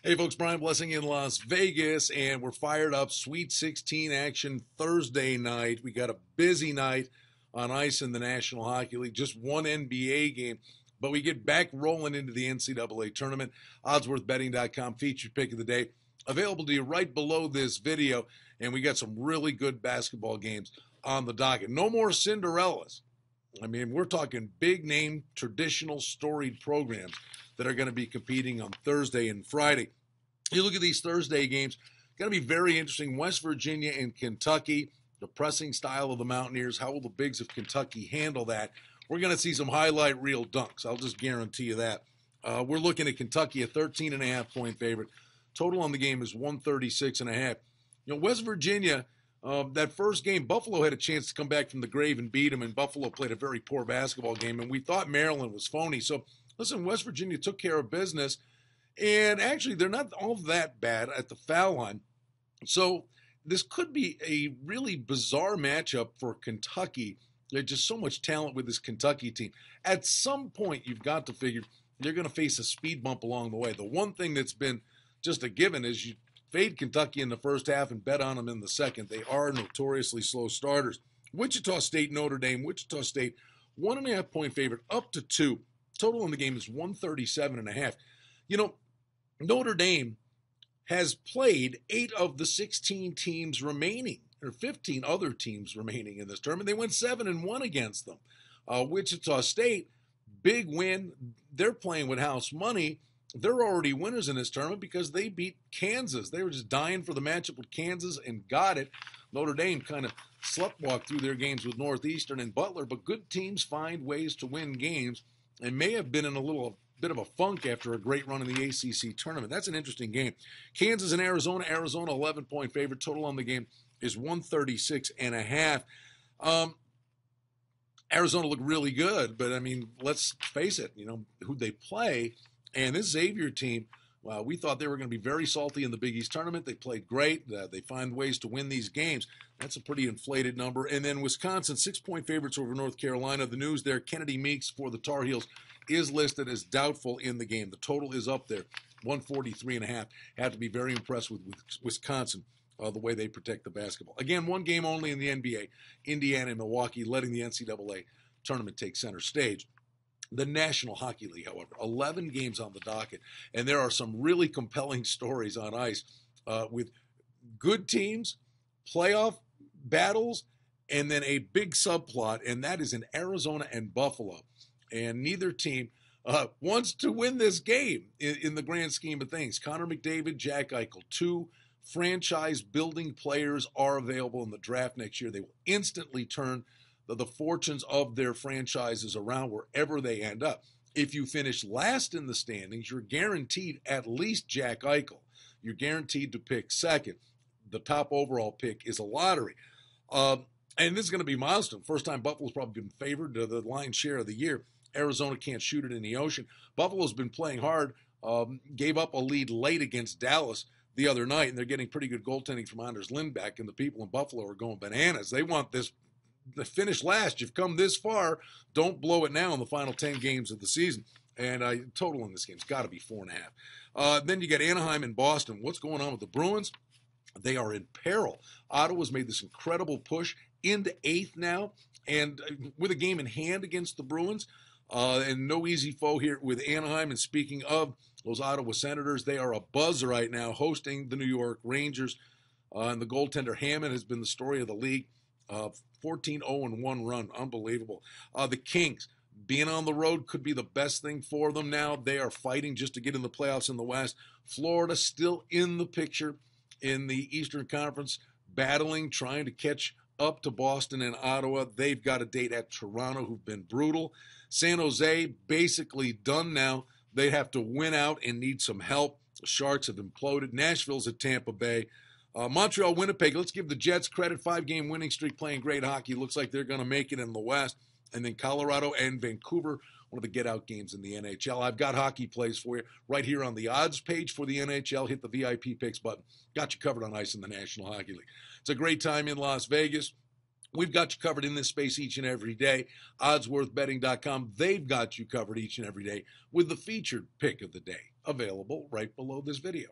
Hey folks, Brian Blessing in Las Vegas, and we're fired up. Sweet 16 action Thursday night. We got a busy night on ice in the National Hockey League. Just one NBA game, but we get back rolling into the NCAA tournament. Oddsworthbetting.com featured pick of the day available to you right below this video, and we got some really good basketball games on the docket. No more Cinderellas. I mean, we're talking big name, traditional, storied programs that are going to be competing on Thursday and Friday. You look at these Thursday games, going to be very interesting. West Virginia and Kentucky, the pressing style of the Mountaineers. How will the Bigs of Kentucky handle that? We're going to see some highlight reel dunks. I'll just guarantee you that. We're looking at Kentucky, a 13.5-point favorite. Total on the game is 136.5. You know, West Virginia, that first game, Buffalo had a chance to come back from the grave and beat them, and Buffalo played a very poor basketball game, and we thought Maryland was phony. So, listen, West Virginia took care of business, and actually they're not all that bad at the foul line. So this could be a really bizarre matchup for Kentucky. There's just so much talent with this Kentucky team. At some point, you've got to figure they're going to face a speed bump along the way. The one thing that's been just a given is you fade Kentucky in the first half and bet on them in the second. They are notoriously slow starters. Wichita State, Notre Dame. Wichita State, 1.5-point favorite, up to 2. Total in the game is 137.5. You know, Notre Dame has played 8 of the 16 teams remaining, or 15 other teams remaining in this tournament. They went 7-1 against them. Wichita State, big win. They're playing with house money. They're already winners in this tournament because they beat Kansas. They were just dying for the matchup with Kansas and got it. Notre Dame kind of sleptwalked through their games with Northeastern and Butler, but good teams find ways to win games and may have been in a little bit of a funk after a great run in the ACC tournament. That's an interesting game. Kansas and Arizona. Arizona, 11-point favorite. Total on the game is 136.5. Arizona looked really good, but, I mean, let's face it, you know, who they play. And this Xavier team, well, we thought they were going to be very salty in the Big East tournament. They played great. They find ways to win these games. That's a pretty inflated number. And then Wisconsin, 6-point favorites over North Carolina. The news there, Kennedy Meeks for the Tar Heels is listed as doubtful in the game. The total is up there, 143.5. Have to be very impressed with Wisconsin, the way they protect the basketball. Again, one game only in the NBA. Indiana and Milwaukee letting the NCAA tournament take center stage. The National Hockey League, however, 11 games on the docket, and there are some really compelling stories on ice with good teams, playoff battles, and then a big subplot, and that is in Arizona and Buffalo. And neither team wants to win this game in the grand scheme of things. Connor McDavid, Jack Eichel, 2 franchise-building players are available in the draft next year. They will instantly turn the fortunes of their franchises around wherever they end up. If you finish last in the standings, you're guaranteed at least Jack Eichel. You're guaranteed to pick second. The top overall pick is a lottery. And this is going to be a milestone. First time Buffalo's probably been favored to the lion's share of the year. Arizona can't shoot it in the ocean. Buffalo's been playing hard, gave up a lead late against Dallas the other night, and they're getting pretty good goaltending from Anders Lindback, and the people in Buffalo are going bananas. They want this to finish last. You've come this far. Don't blow it now in the final 10 games of the season. And total in this game's got to be 4.5. Then you got Anaheim and Boston. What's going on with the Bruins? They are in peril. Ottawa's made this incredible push into 8th now, and with a game in hand against the Bruins, and no easy foe here with Anaheim. And speaking of those Ottawa Senators, they are a buzz right now hosting the New York Rangers. And the goaltender Hammond has been the story of the league. 14-0-1 run. Unbelievable. The Kings, being on the road could be the best thing for them now. They are fighting just to get in the playoffs in the West. Florida still in the picture in the Eastern Conference, battling, trying to catch up to Boston and Ottawa. They've got a date at Toronto, who've been brutal. San Jose, basically done now. They have to win out and need some help. The Sharks have imploded. Nashville's at Tampa Bay. Montreal, Winnipeg, let's give the Jets credit. 5-game winning streak, playing great hockey. Looks like they're going to make it in the West. And then Colorado and Vancouver, one of the get-out games in the NHL. I've got hockey plays for you right here on the odds page for the NHL. Hit the VIP picks button. Got you covered on ice in the National Hockey League. It's a great time in Las Vegas. We've got you covered in this space each and every day. Oddsworthbetting.com, they've got you covered each and every day with the featured pick of the day available right below this video.